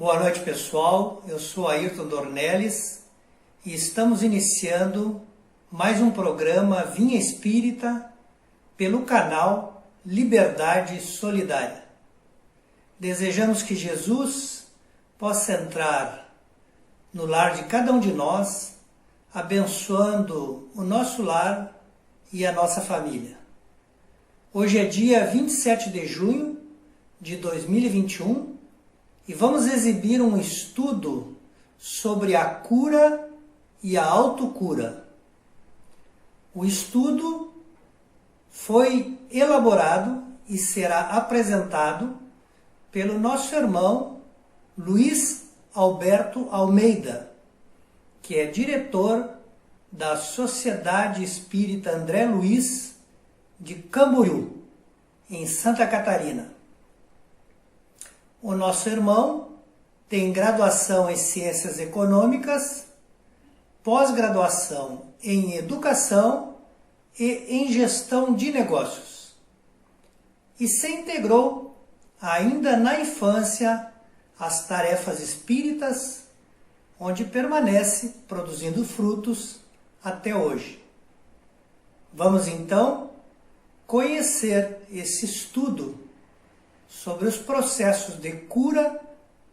Boa noite, pessoal. Eu sou Ayrton Dornelles e estamos iniciando mais um programa Vinha Espírita pelo canal Liberdade Solidária. Desejamos que Jesus possa entrar no lar de cada um de nós, abençoando o nosso lar e a nossa família. Hoje é dia 27 de junho de 2021 e vamos exibir um estudo sobre a cura e a autocura. O estudo foi elaborado e será apresentado pelo nosso irmão Luiz Alberto Almeida, que é diretor da Sociedade Espírita André Luiz de Camboriú, em Santa Catarina. O nosso irmão tem graduação em Ciências Econômicas, pós-graduação em Educação e em Gestão de Negócios. E se integrou, ainda na infância, às tarefas espíritas, onde permanece produzindo frutos até hoje. Vamos então conhecer esse estudo sobre os processos de cura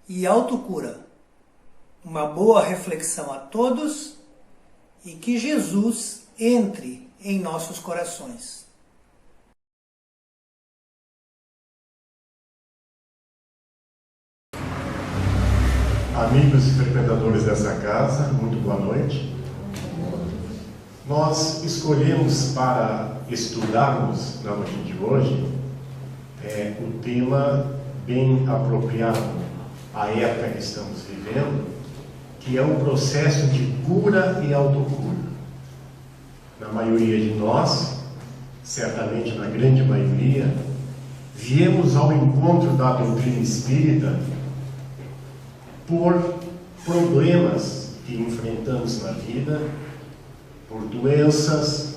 e autocura. Uma boa reflexão a todos e que Jesus entre em nossos corações. Amigos e frequentadores dessa casa, muito boa noite. Nós escolhemos para estudarmos na noite de hoje o tema bem apropriado à época que estamos vivendo, que é o processo de cura e autocura. Na maioria de nós, certamente na grande maioria, viemos ao encontro da doutrina espírita por problemas que enfrentamos na vida, por doenças,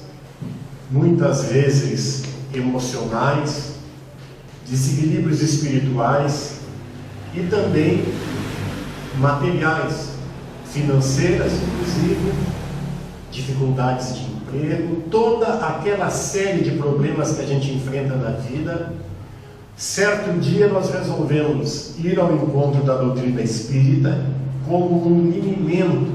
muitas vezes emocionais, desequilíbrios espirituais e também materiais, financeiras inclusive, dificuldades de emprego, toda aquela série de problemas que a gente enfrenta na vida. Certo dia nós resolvemos ir ao encontro da doutrina espírita como um linimento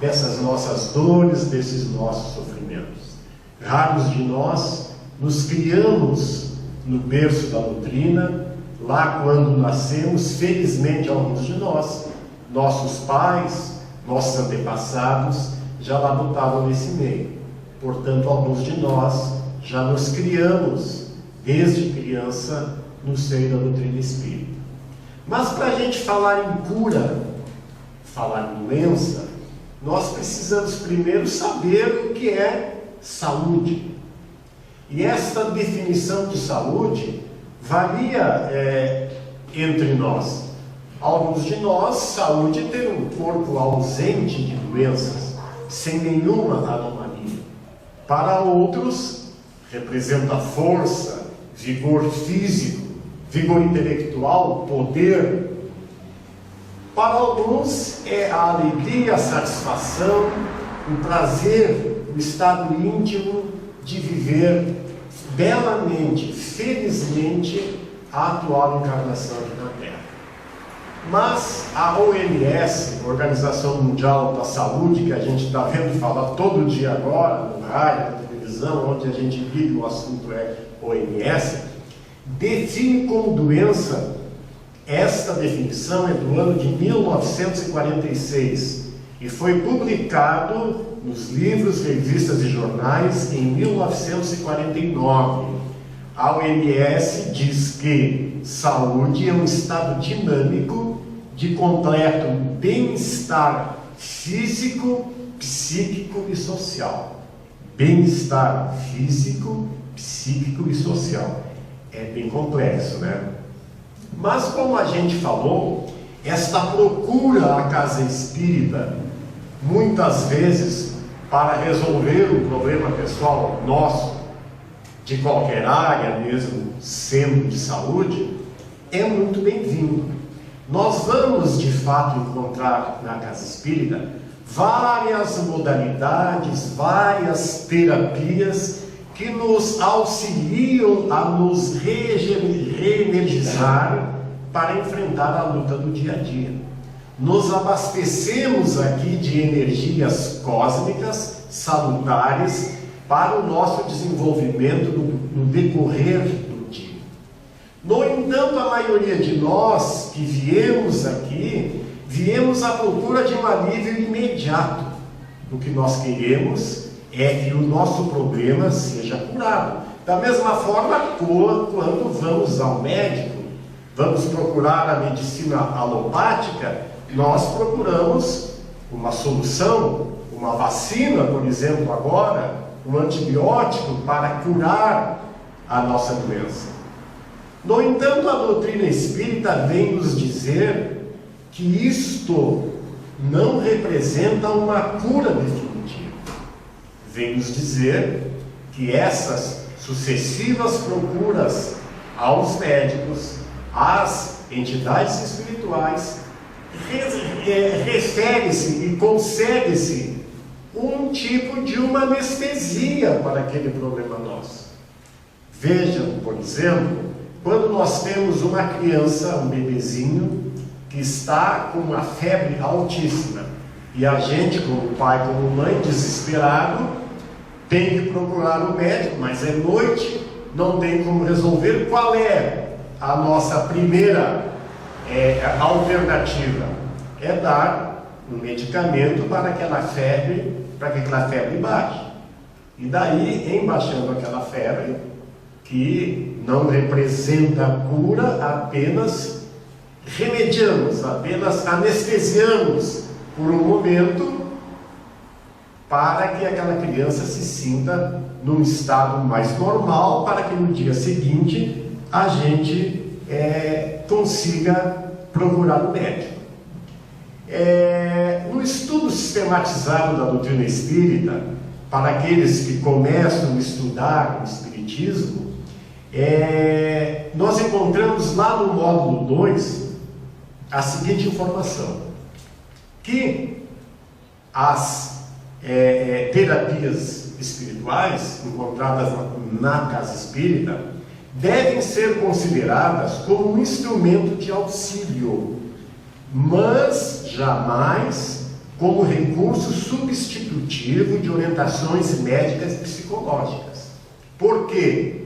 dessas nossas dores, desses nossos sofrimentos. Raros de nós nos criamos no berço da doutrina, lá quando nascemos. Felizmente alguns de nós, nossos pais, nossos antepassados já labutavam nesse meio. Portanto, alguns de nós já nos criamos desde criança no seio da doutrina espírita. Mas para a gente falar em cura, falar em doença, nós precisamos primeiro saber o que é saúde. E esta definição de saúde varia entre nós. Alguns de nós, saúde é ter um corpo ausente de doenças, sem nenhuma anomalia. Para outros, representa força, vigor físico, vigor intelectual, poder. Para alguns é a alegria, a satisfação, o prazer, o estado íntimo de viver belamente, felizmente, a atual encarnação aqui na Terra. Mas a OMS, Organização Mundial da Saúde, que a gente está vendo falar todo dia agora, no rádio, na televisão, onde a gente vive, o assunto é OMS, define como doença. Esta definição é do ano de 1946 e foi publicado nos livros, revistas e jornais em 1949. A OMS diz que saúde é um estado dinâmico de completo bem-estar físico, psíquico e social. Bem-estar físico, psíquico e social. É bem complexo, né? Mas como a gente falou, esta procura à casa espírita, muitas vezes, para resolver um problema pessoal nosso, de qualquer área, mesmo sendo de saúde, é muito bem-vindo. nós vamos de fato encontrar na casa espírita várias modalidades, várias terapias que nos auxiliam a nos reenergizar para enfrentar a luta do dia a dia. Nos abastecemos aqui de energias cósmicas salutares para o nosso desenvolvimento no decorrer do dia. No entanto, a maioria de nós que viemos aqui, viemos à procura de um alívio imediato. O que nós queremos é que o nosso problema seja curado. Da mesma forma, quando vamos ao médico, vamos procurar a medicina alopática, nós procuramos uma solução, uma vacina, por exemplo, agora, um antibiótico para curar a nossa doença. No entanto, a doutrina espírita vem nos dizer que isto não representa uma cura definitiva. Vem nos dizer que essas sucessivas procuras aos médicos, às entidades espirituais, refere-se e concede-se um tipo de uma anestesia para aquele problema nosso. Vejam, por exemplo, quando nós temos uma criança, um bebezinho, que está com uma febre altíssima, e a gente, como pai, como mãe, desesperado, tem que procurar o médico, mas é noite, não tem como resolver. Qual é a nossa primeira alternativa? É dar um medicamento para que aquela febre baixe. E daí, em baixando aquela febre, que não representa cura, apenas remediamos, apenas anestesiamos por um momento, para que aquela criança se sinta num estado mais normal, para que no dia seguinte a gente consiga procurar o médico. No estudo sistematizado da doutrina espírita, para aqueles que começam a estudar o espiritismo, nós encontramos lá no módulo 2 a seguinte informação: que as terapias espirituais encontradas na casa espírita devem ser consideradas como um instrumento de auxílio, mas jamais como recurso substitutivo de orientações médicas e psicológicas. Por quê?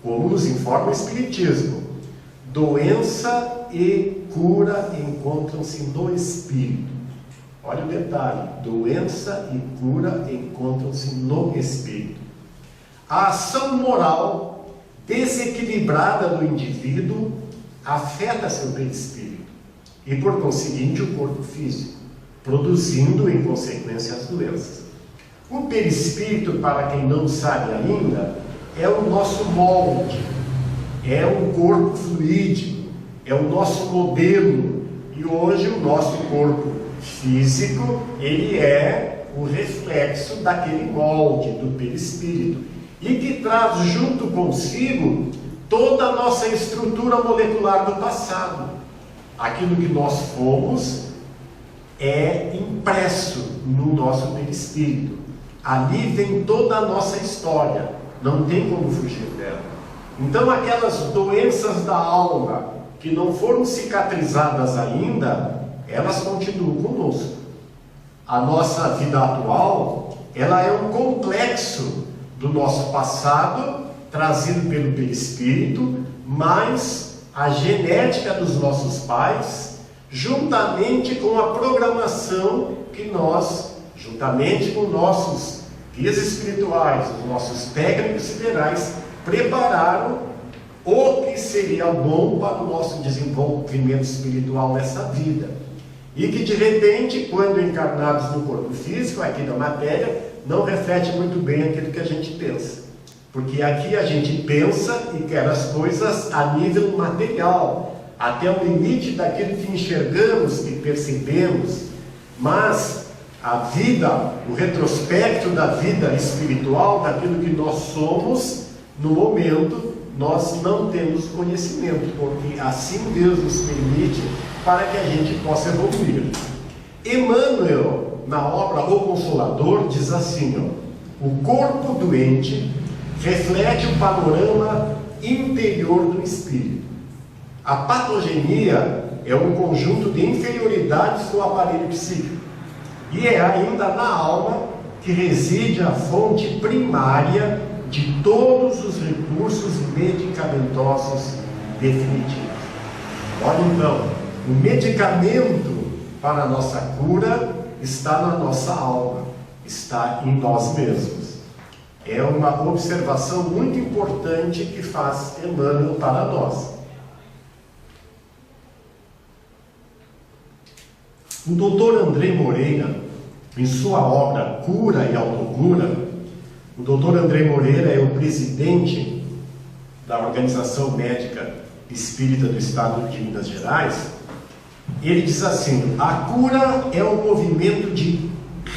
Como nos informa o Espiritismo, doença e cura encontram-se no espírito. Olha o detalhe: doença e cura encontram-se no espírito. A ação moral desequilibrada do indivíduo afeta seu perispírito e, por conseguinte, o corpo físico, produzindo, em consequência, as doenças. O perispírito, para quem não sabe ainda, é o nosso molde, é o corpo fluídico, é o nosso modelo. E hoje o nosso corpo físico, ele é o reflexo daquele molde do perispírito, e que traz junto consigo toda a nossa estrutura molecular do passado. Aquilo que nós fomos é impresso no nosso perispírito. Ali vem toda a nossa história, não tem como fugir dela. Então, aquelas doenças da alma que não foram cicatrizadas ainda, elas continuam conosco. A nossa vida atual, ela é um complexo do nosso passado, trazido pelo perispírito, mas a genética dos nossos pais, juntamente com a programação que nós, juntamente com nossos guias espirituais, os nossos técnicos siderais, prepararam o que seria bom para o nosso desenvolvimento espiritual nessa vida. E que, de repente, quando encarnados no corpo físico, aqui da matéria, não reflete muito bem aquilo que a gente pensa. Porque aqui a gente pensa e quer as coisas a nível material, até o limite daquilo que enxergamos, que percebemos. Mas a vida, o retrospecto da vida espiritual, daquilo que nós somos, no momento, nós não temos conhecimento, porque assim Deus nos permite para que a gente possa evoluir. Emmanuel, na obra O Consolador, diz assim, ó: o corpo doente reflete o panorama interior do espírito. A patogenia é um conjunto de inferioridades do aparelho psíquico, e é ainda na alma que reside a fonte primária de todos os recursos medicamentosos definitivos. Olha então, o medicamento para a nossa cura está na nossa alma, está em nós mesmos. É uma observação muito importante que faz Emmanuel para nós. O Dr. André Moreira, em sua obra Cura e Autocura, o Dr. André Moreira é o presidente da Organização Médica Espírita do Estado de Minas Gerais. Ele diz assim: a cura é um movimento de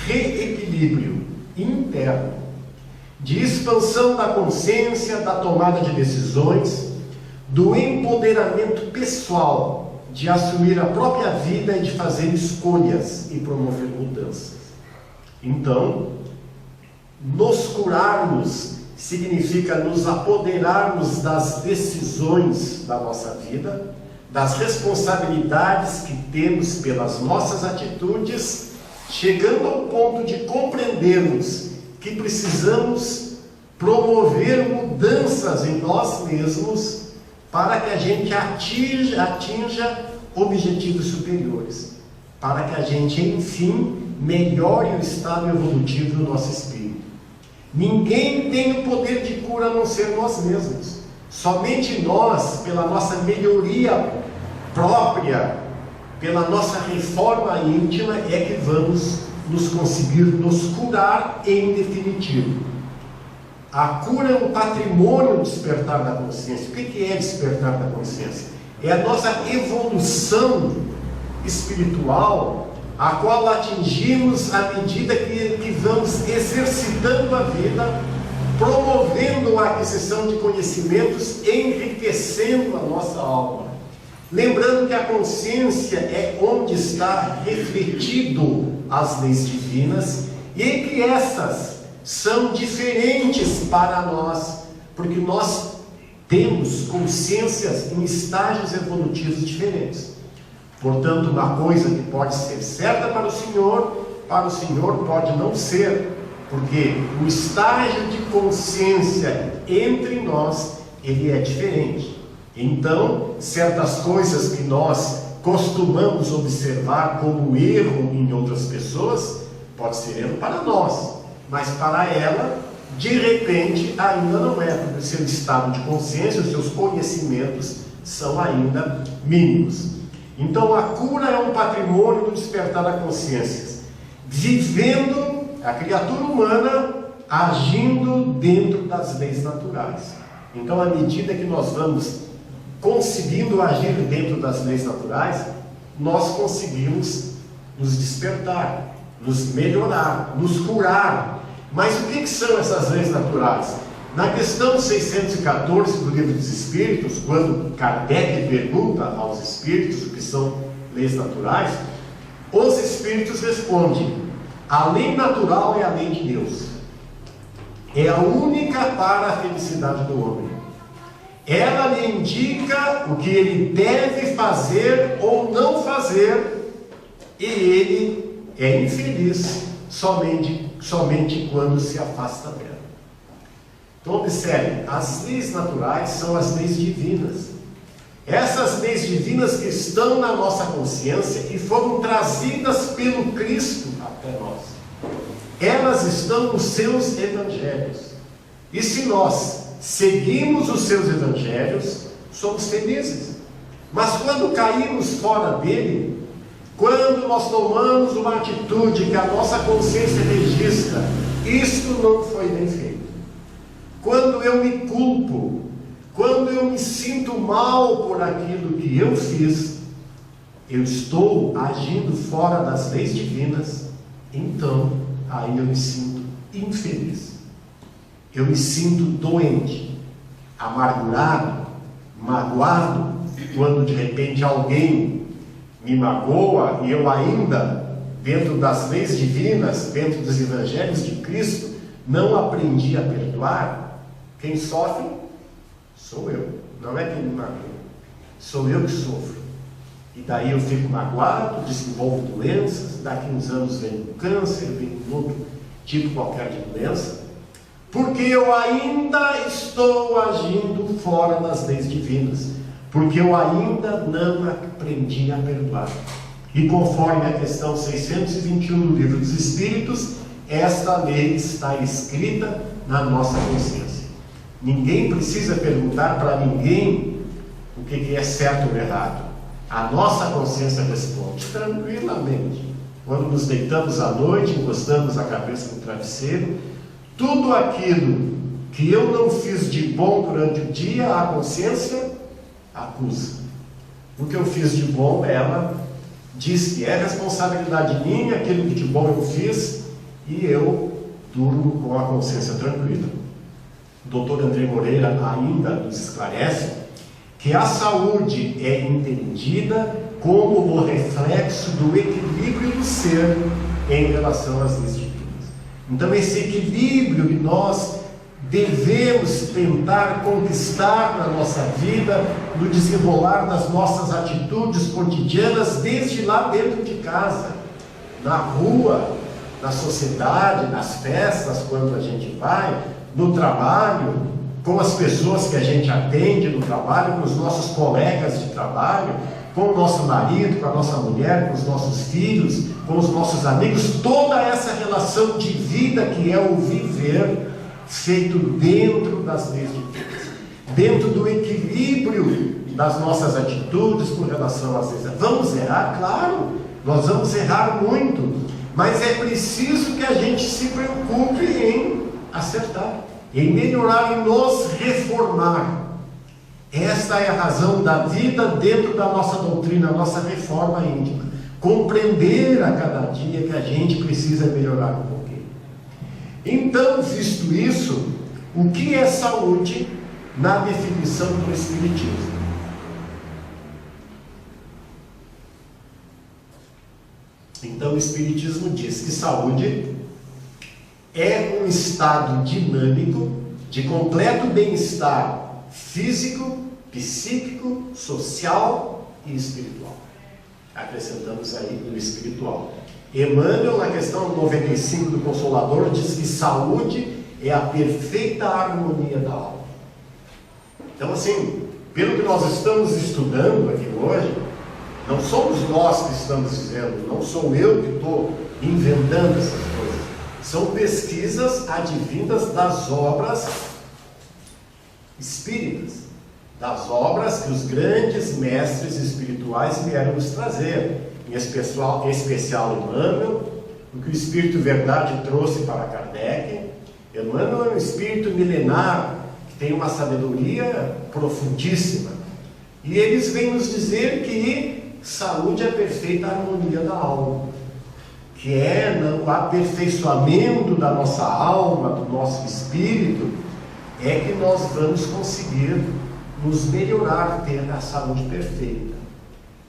reequilíbrio interno, de expansão da consciência, da tomada de decisões, do empoderamento pessoal, de assumir a própria vida e de fazer escolhas e promover mudanças. Então, nos curarmos significa nos apoderarmos das decisões da nossa vida, das responsabilidades que temos pelas nossas atitudes, chegando ao ponto de compreendermos que precisamos promover mudanças em nós mesmos para que a gente atinja objetivos superiores, para que a gente, enfim, melhore o estado evolutivo do nosso espírito. Ninguém tem o poder de cura a não ser nós mesmos. Somente nós, pela nossa melhoria própria, pela nossa reforma íntima, é que vamos nos conseguir nos curar em definitivo. A cura é um patrimônio do despertar da consciência. O que é despertar da consciência? É a nossa evolução espiritual, a qual atingimos à medida que vamos exercitando a vida, promovendo a aquisição de conhecimentos, enriquecendo a nossa alma. Lembrando que a consciência é onde está refletido as leis divinas, e que essas são diferentes para nós, porque nós temos consciências em estágios evolutivos diferentes. Portanto, uma coisa que pode ser certa para o Senhor pode não ser, porque o estágio de consciência entre nós, ele é diferente. Então, certas coisas que nós costumamos observar como erro em outras pessoas, pode ser erro para nós, mas para ela, de repente, ainda não é, porque o seu estado de consciência, os seus conhecimentos são ainda mínimos. Então, a cura é um patrimônio do despertar da consciência, vivendo a criatura humana agindo dentro das leis naturais. Então, à medida que nós vamos conseguindo agir dentro das leis naturais, nós conseguimos nos despertar, nos melhorar, nos curar. Mas o que são essas leis naturais? Na questão 614 do Livro dos Espíritos, quando Kardec pergunta aos espíritos o que são leis naturais, os espíritos respondem: a lei natural é a lei de Deus. É a única para a felicidade do homem. Ela lhe indica o que ele deve fazer ou não fazer, e ele é infeliz somente quando se afasta dela. Então observe, as leis naturais são as leis divinas. Essas leis divinas que estão na nossa consciência e foram trazidas pelo Cristo até nós. Elas estão nos seus evangelhos. E se nós seguimos os seus evangelhos, somos felizes. Mas quando caímos fora dele, quando nós tomamos uma atitude que a nossa consciência registra, isto não foi bem feito. Quando eu me culpo, quando eu me sinto mal por aquilo que eu fiz, eu estou agindo fora das leis divinas, então aí eu me sinto infeliz. Eu me sinto doente, amargurado, magoado, quando de repente alguém me magoa e eu ainda, dentro das leis divinas, dentro dos evangelhos de Cristo, não aprendi a perdoar, quem sofre sou eu, não é quem me magoa, sou eu que sofro. E daí eu fico magoado, desenvolvo doenças, daqui uns anos vem um câncer, vem um outro tipo qualquer de doença, porque eu ainda estou agindo fora das leis divinas, porque eu ainda não aprendi a perdoar. E conforme a questão 621 do Livro dos Espíritos, esta lei está escrita na nossa consciência. Ninguém precisa perguntar para ninguém o que é certo ou errado. A nossa consciência responde tranquilamente. Quando nos deitamos à noite, encostamos a cabeça no travesseiro, tudo aquilo que eu não fiz de bom durante o dia, a consciência acusa. O que eu fiz de bom, ela diz que é responsabilidade minha, aquilo que de bom eu fiz, e eu durmo com a consciência tranquila. O doutor André Moreira ainda nos esclarece que a saúde é entendida como o reflexo do equilíbrio do ser em relação às leis divinas. Então esse equilíbrio que nós devemos tentar conquistar na nossa vida, no desenrolar das nossas atitudes cotidianas, desde lá dentro de casa, na rua, na sociedade, nas festas, quando a gente vai, no trabalho, com as pessoas que a gente atende no trabalho, com os nossos colegas de trabalho, com o nosso marido, com a nossa mulher, com os nossos filhos, com os nossos amigos, toda essa relação de vida que é o viver feito dentro das leis divinas, dentro do equilíbrio das nossas atitudes com relação às leis. Vamos errar? Claro, nós vamos errar muito, mas é preciso que a gente se preocupe em acertar, em melhorar, em nos reformar. Esta é a razão da vida dentro da nossa doutrina, a nossa reforma íntima. Compreender a cada dia que a gente precisa melhorar um pouquinho. Então, visto isso, o que é saúde na definição do Espiritismo? Então, o Espiritismo diz que saúde é um estado dinâmico de completo bem-estar físico, psíquico, social e espiritual. Acrescentamos aí o espiritual. Emmanuel, na questão 95 do Consolador, diz que saúde é a perfeita harmonia da alma. Então, assim, pelo que nós estamos estudando aqui hoje, não somos nós que estamos dizendo, não sou eu que estou inventando essas coisas. São pesquisas advindas das obras espíritas, das obras que os grandes mestres espirituais vieram nos trazer, em especial Emmanuel, o que o Espírito Verdade trouxe para Kardec. Emmanuel é um espírito milenar, que tem uma sabedoria profundíssima, e eles vêm nos dizer que saúde é a perfeita harmonia da alma, que é o aperfeiçoamento da nossa alma, do nosso espírito, é que nós vamos conseguir nos melhorar, ter a saúde perfeita,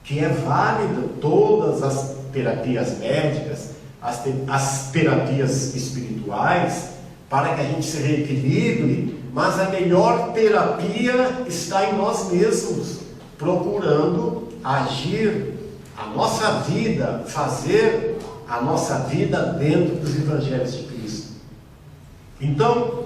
que é válida todas as terapias médicas, as terapias espirituais, para que a gente se reequilibre, mas a melhor terapia está em nós mesmos, procurando agir a nossa vida, fazer a nossa vida dentro dos evangelhos de Cristo. Então,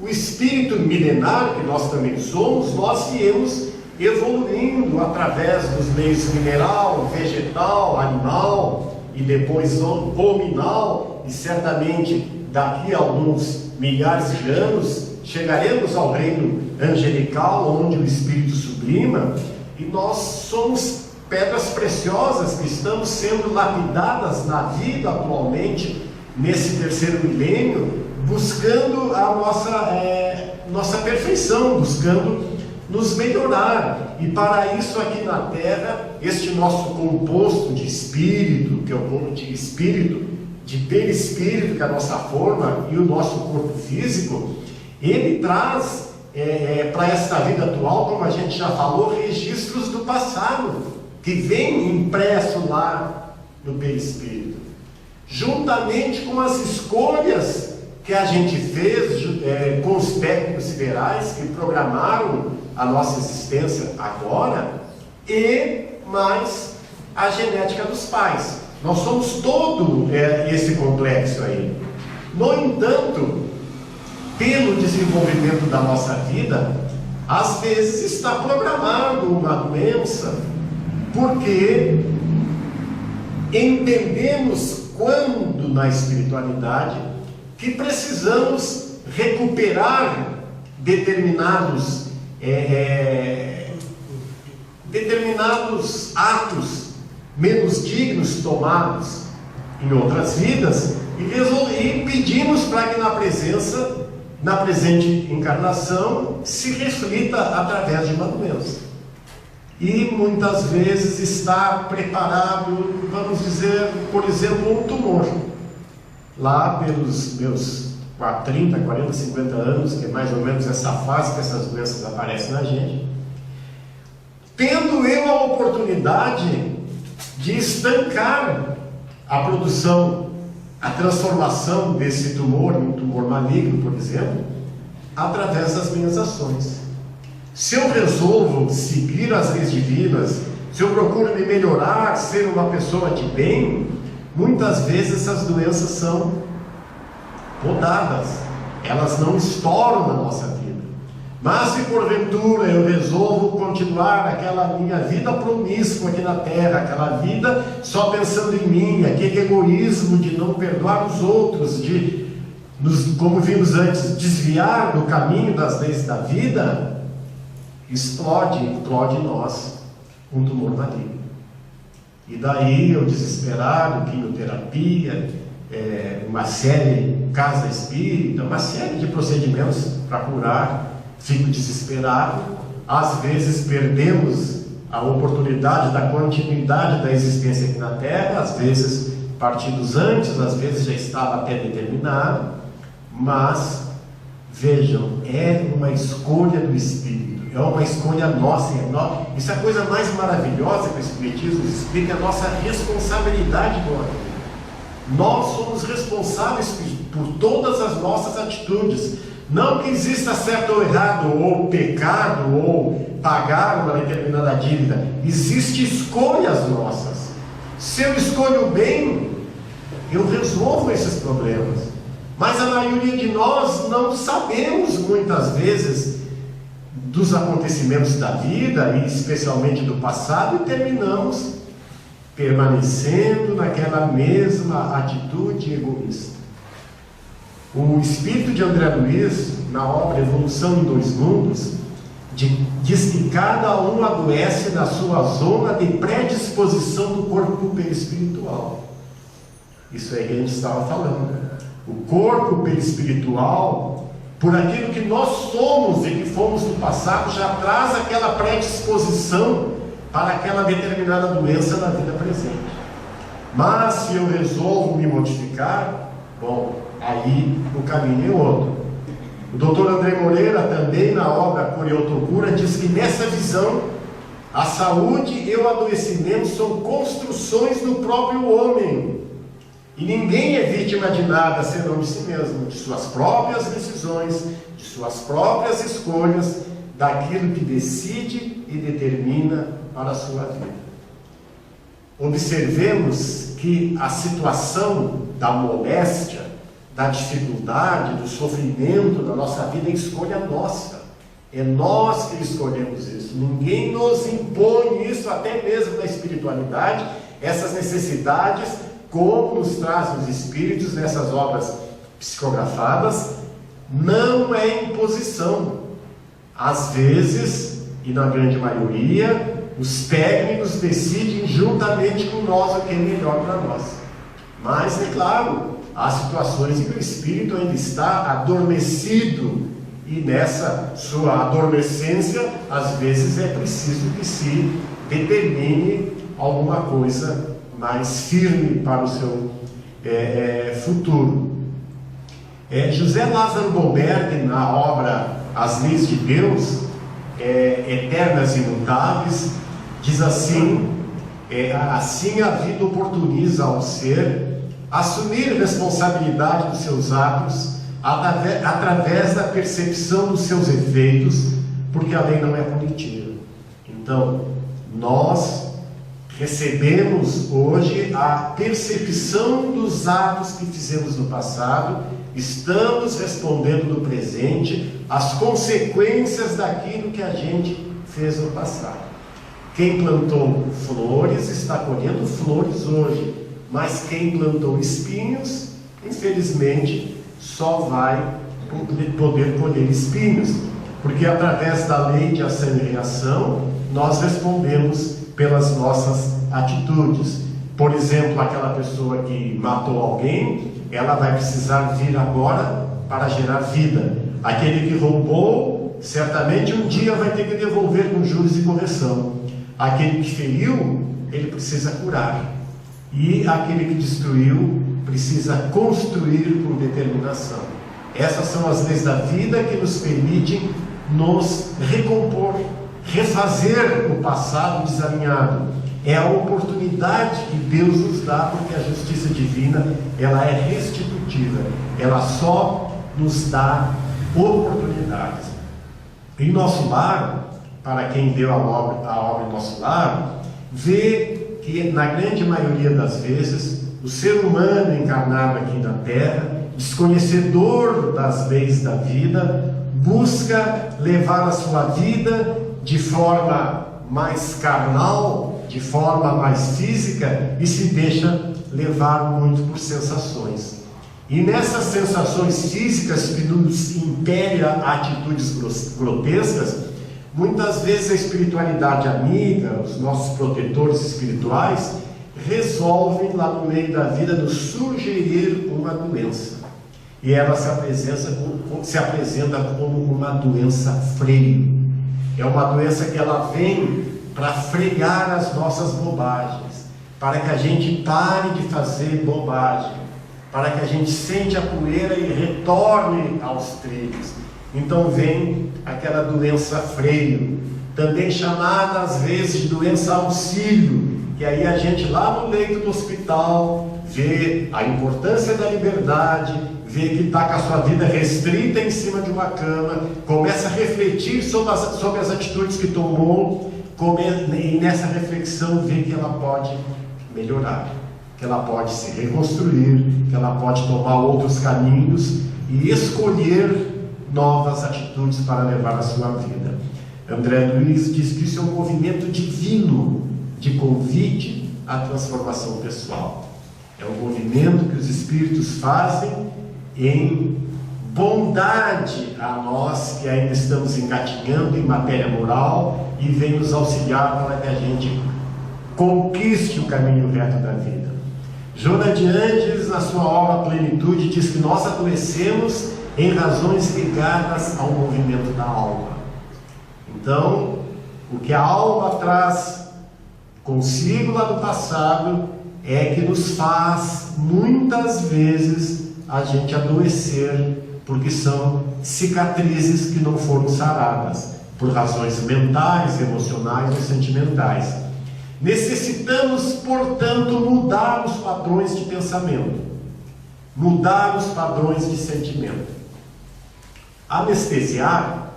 o espírito milenar que nós também somos, nós viemos evoluindo através dos meios mineral, vegetal, animal e depois hominal, e certamente daqui a alguns milhares de anos chegaremos ao reino angelical, onde o espírito sublima, e nós somos pedras preciosas que estamos sendo lapidadas na vida atualmente, nesse terceiro milênio, buscando a nossa perfeição, buscando nos melhorar. E para isso aqui na Terra, este nosso composto de espírito, que é o corpo de espírito, de perispírito, que é a nossa forma, e o nosso corpo físico, ele traz para esta vida atual, como a gente já falou, registros do passado. que vem impresso lá no perispírito, juntamente com as escolhas que a gente fez com os técnicos siderais que programaram a nossa existência agora, e mais a genética dos pais. Nós somos todo esse complexo aí. No entanto, pelo desenvolvimento da nossa vida, às vezes está programado uma doença, porque entendemos quando na espiritualidade que precisamos recuperar determinados atos menos dignos tomados em outras vidas e pedimos para que na presente encarnação se reflita através de uma doença. E muitas vezes está preparado, vamos dizer, por exemplo, um tumor. Lá pelos meus 30, 40, 50 anos, que é mais ou menos essa fase que essas doenças aparecem na gente, tendo eu a oportunidade de estancar a produção, a transformação desse tumor em um tumor maligno, por exemplo, através das minhas ações. Se eu resolvo seguir as leis divinas, se eu procuro me melhorar, ser uma pessoa de bem, muitas vezes essas doenças são podadas, elas não estouram na nossa vida. Mas se porventura eu resolvo continuar aquela minha vida promíscua aqui na Terra, aquela vida só pensando em mim, aquele egoísmo de não perdoar os outros, de, como vimos antes, desviar do caminho das leis da vida, explode em nós um tumor maligno. E daí eu desesperado, quimioterapia, uma série, casa espírita, uma série de procedimentos para curar. Fico desesperado, às vezes perdemos a oportunidade da continuidade da existência aqui na Terra, às vezes partidos antes, às vezes já estava até determinado, mas vejam, é uma escolha do Espírito, é uma escolha nossa, isso é a coisa mais maravilhosa que o Espiritismo explica, a nossa responsabilidade com a vida. Nós somos responsáveis por todas as nossas atitudes. Não que exista certo ou errado, ou pecado, ou pagar uma determinada dívida. Existem escolhas nossas. Se eu escolho o bem, eu resolvo esses problemas. Mas a maioria de nós não sabemos muitas vezes dos acontecimentos da vida, e especialmente do passado, e terminamos permanecendo naquela mesma atitude egoísta. O espírito de André Luiz, na obra Evolução em Dois Mundos, diz que cada um adoece na sua zona de predisposição do corpo perispiritual. Isso aí que a gente estava falando. O corpo perispiritual, por aquilo que nós somos e que fomos no passado, já traz aquela predisposição para aquela determinada doença na vida presente. Mas se eu resolvo me modificar, bom, aí o caminho é outro. O Dr. André Moreira, também na obra Cura e Autocura, diz que nessa visão, a saúde e o adoecimento são construções do próprio homem. E ninguém é vítima de nada senão de si mesmo, de suas próprias decisões, de suas próprias escolhas, daquilo que decide e determina para a sua vida. Observemos que a situação da moléstia, da dificuldade, do sofrimento da nossa vida é escolha nossa. É nós que escolhemos isso. Ninguém nos impõe isso, até mesmo na espiritualidade, essas necessidades, como nos trazem os espíritos nessas obras psicografadas, não é imposição. Às vezes, e na grande maioria, os técnicos decidem juntamente com nós o que é melhor para nós. Mas, é claro, há situações em que o espírito ainda está adormecido, e nessa sua adormecência, às vezes é preciso que se determine alguma coisa mais firme para o seu futuro. José Lázaro Bomberg, na obra As Leis de Deus, Eternas e Imutáveis, diz assim, Assim a vida oportuniza ao ser assumir responsabilidade dos seus atos através da percepção dos seus efeitos, porque a lei não é punitiva. Então, nós recebemos hoje a percepção dos atos que fizemos no passado, estamos respondendo no presente as consequências daquilo que a gente fez no passado. Quem plantou flores está colhendo flores hoje, mas quem plantou espinhos, infelizmente, só vai poder colher espinhos, porque através da lei de ação e reação, nós respondemos pelas nossas atitudes. Por exemplo, aquela pessoa que matou alguém, ela vai precisar vir agora para gerar vida. Aquele que roubou, certamente um dia vai ter que devolver com juros e correção. Aquele que feriu, ele precisa curar. E aquele que destruiu, precisa construir por determinação. Essas são as leis da vida que nos permitem nos recompor, refazer o passado desalinhado. É a oportunidade que Deus nos dá, porque a justiça divina, ela é restitutiva. Ela só nos dá oportunidades. Em nosso lar, para quem deu a obra em nosso lar, vê que na grande maioria das vezes o ser humano encarnado aqui na Terra, desconhecedor das leis da vida, busca levar a sua vida de forma mais carnal, de forma mais física, e se deixa levar muito por sensações. E nessas sensações físicas que nos impera atitudes grotescas, muitas vezes a espiritualidade amiga, os nossos protetores espirituais, resolvem lá no meio da vida nos sugerir uma doença. E ela se apresenta como uma doença freio. É uma doença que ela vem para frear as nossas bobagens, para que a gente pare de fazer bobagem, para que a gente sente a poeira e retorne aos trilhos. Então vem aquela doença freio, também chamada às vezes de doença auxílio, que aí a gente lá no leito do hospital vê a importância da liberdade, vê que está com a sua vida restrita em cima de uma cama, começa a refletir sobre as atitudes que tomou, e nessa reflexão vê que ela pode melhorar, que ela pode se reconstruir, que ela pode tomar outros caminhos e escolher novas atitudes para levar a sua vida. André Luiz diz que isso é um movimento divino de convite à transformação pessoal. É um movimento que os espíritos fazem em bondade a nós que ainda estamos engatinhando em matéria moral e vem nos auxiliar para que a gente conquiste o caminho reto da vida. Joana de Ângeles, na sua obra Plenitude, diz que nós adoecemos em razões ligadas ao movimento da alma. Então, o que a alma traz consigo lá do passado é que nos faz muitas vezes a gente adoecer, porque são cicatrizes que não foram saradas por razões mentais, emocionais ou sentimentais. Necessitamos, portanto, mudar os padrões de pensamento, mudar os padrões de sentimento. Anestesiar,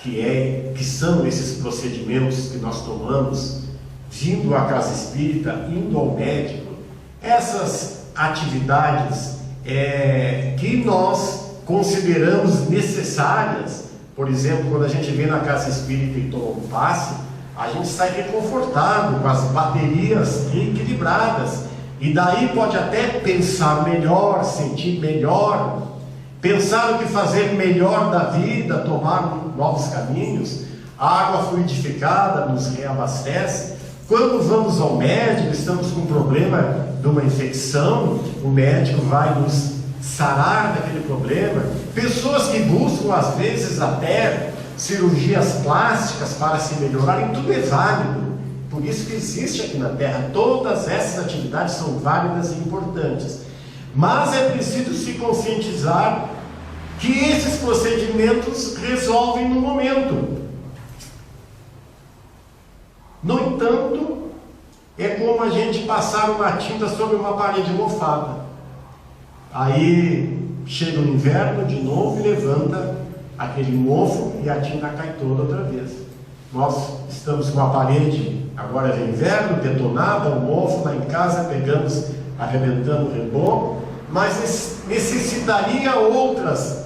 que são esses procedimentos que nós tomamos vindo à casa espírita, indo ao médico, essas atividades que nós consideramos necessárias. Por exemplo, quando a gente vem na casa espírita e toma um passe, a gente sai reconfortado, com as baterias equilibradas, e daí pode até pensar melhor, sentir melhor, pensar o que fazer melhor da vida, tomar novos caminhos. A água fluidificada nos reabastece. Quando vamos ao médico, estamos com um problema de uma infecção, o médico vai nos sarar daquele problema. Pessoas que buscam às vezes até cirurgias plásticas para se melhorarem, tudo é válido. Por isso que existe aqui na Terra, todas essas atividades são válidas e importantes. Mas é preciso se conscientizar que esses procedimentos resolvem no momento. No entanto, é passar uma tinta sobre uma parede mofada. Aí chega o inverno de novo e levanta aquele mofo e a tinta cai toda outra vez. Nós estamos com a parede, agora é inverno, detonada, o mofo lá em casa, pegamos, arrebentando o reboco, mas necessitaria outras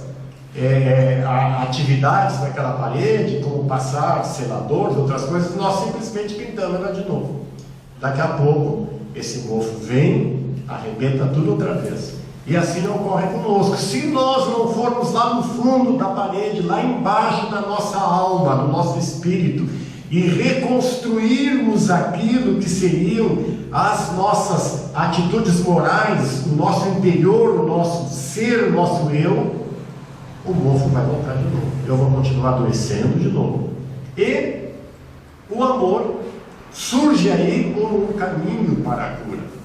atividades naquela parede, como passar seladores, outras coisas, nós simplesmente pintamos ela de novo. Daqui a pouco, esse mofo vem, arrebenta tudo outra vez. E assim não ocorre conosco. Se nós não formos lá no fundo da parede, lá embaixo da nossa alma, do nosso espírito, e reconstruirmos aquilo que seriam as nossas atitudes morais, o nosso interior, o nosso ser, o nosso eu, o mofo vai voltar de novo. Eu vou continuar adoecendo de novo. E o amor surge aí como um caminho para a cura.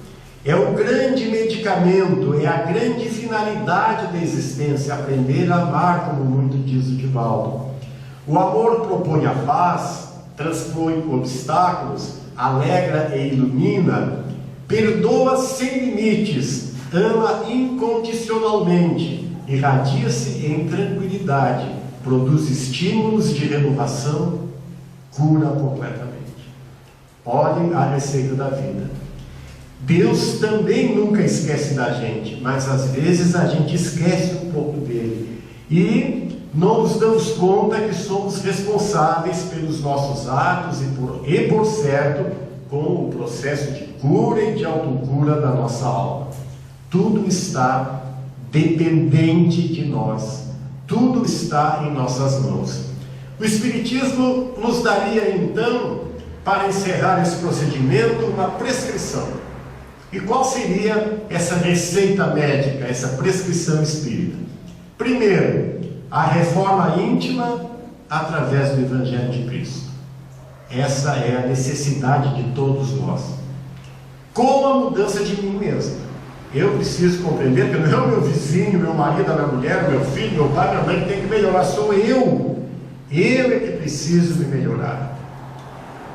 É o grande medicamento, é a grande finalidade da existência, aprender a amar, como muito diz o Divaldo. O amor propõe a paz, transpõe obstáculos, alegra e ilumina, perdoa sem limites, ama incondicionalmente, irradia-se em tranquilidade, produz estímulos de renovação, cura completamente. Olhem a receita da vida. Deus também nunca esquece da gente, mas às vezes a gente esquece um pouco dele e não nos damos conta que somos responsáveis pelos nossos atos e por certo, com o processo de cura e de autocura da nossa alma. Tudo está dependente de nós, tudo está em nossas mãos. O Espiritismo nos daria então, para encerrar esse procedimento, uma prescrição. E qual seria essa receita médica, essa prescrição espírita? Primeiro, a reforma íntima através do Evangelho de Cristo. Essa é a necessidade de todos nós. Com a mudança de mim mesmo. Eu preciso compreender que não é o meu vizinho, meu marido, a minha mulher, meu filho, meu pai, minha mãe que tem que melhorar, sou eu. Eu é que preciso me melhorar.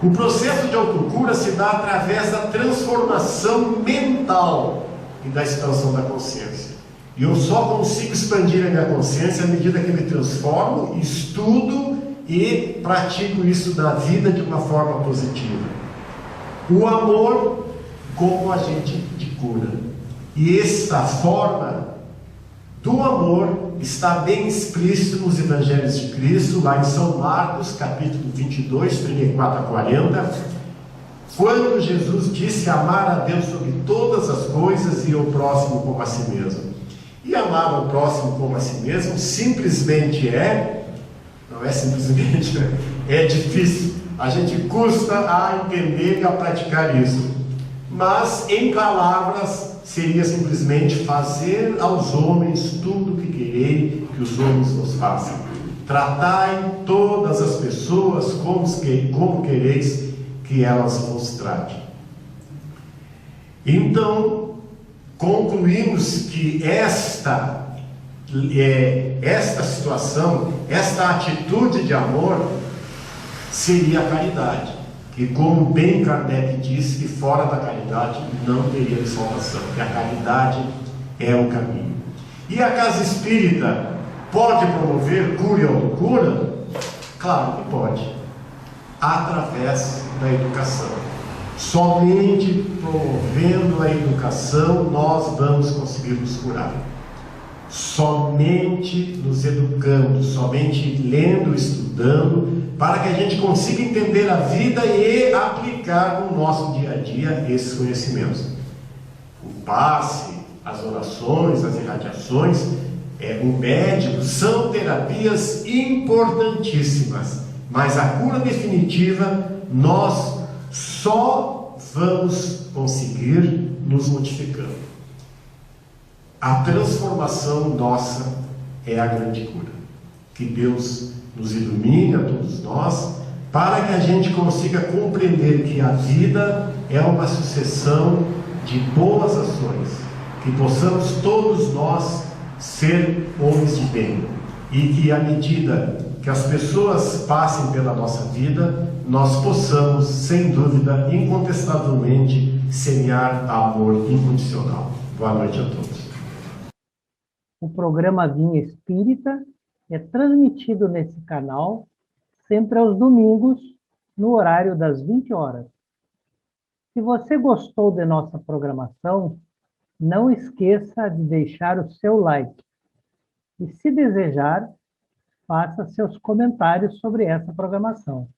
O processo de autocura se dá através da transformação mental e da expansão da consciência. E eu só consigo expandir a minha consciência à medida que me transformo, estudo e pratico isso na vida de uma forma positiva. O amor como agente de cura. E essa forma do amor está bem explícito nos Evangelhos de Cristo, lá em São Marcos, capítulo 22, 34 a 40, quando Jesus disse amar a Deus sobre todas as coisas e o próximo como a si mesmo. E amar o próximo como a si mesmo simplesmente não é simplesmente, é difícil, a gente custa a entender e a praticar isso, mas em palavras seria simplesmente fazer aos homens tudo o que querei que os homens vos façam. Tratai todas as pessoas como quereis que elas vos tratem. Então, concluímos que esta situação, esta atitude de amor seria a caridade. E como bem Kardec disse, que fora da caridade não teria salvação, que a caridade é o caminho. E a casa espírita pode promover cura e autocura? Claro que pode, através da educação. Somente promovendo a educação nós vamos conseguir nos curar. Somente nos educando, somente lendo, estudando, para que a gente consiga entender a vida e aplicar no nosso dia a dia esses conhecimentos. O passe, as orações, as irradiações, o médico, são terapias importantíssimas, mas a cura definitiva nós só vamos conseguir nos modificando. A transformação nossa é a grande cura. Que Deus nos ilumine a todos nós, para que a gente consiga compreender que a vida é uma sucessão de boas ações, que possamos todos nós ser homens de bem, e que à medida que as pessoas passem pela nossa vida, nós possamos, sem dúvida, incontestavelmente, semear amor incondicional. Boa noite a todos. O programa Vinha Espírita é transmitido nesse canal sempre aos domingos, no horário das 20 horas. Se você gostou de nossa programação, não esqueça de deixar o seu like. E, se desejar, faça seus comentários sobre essa programação.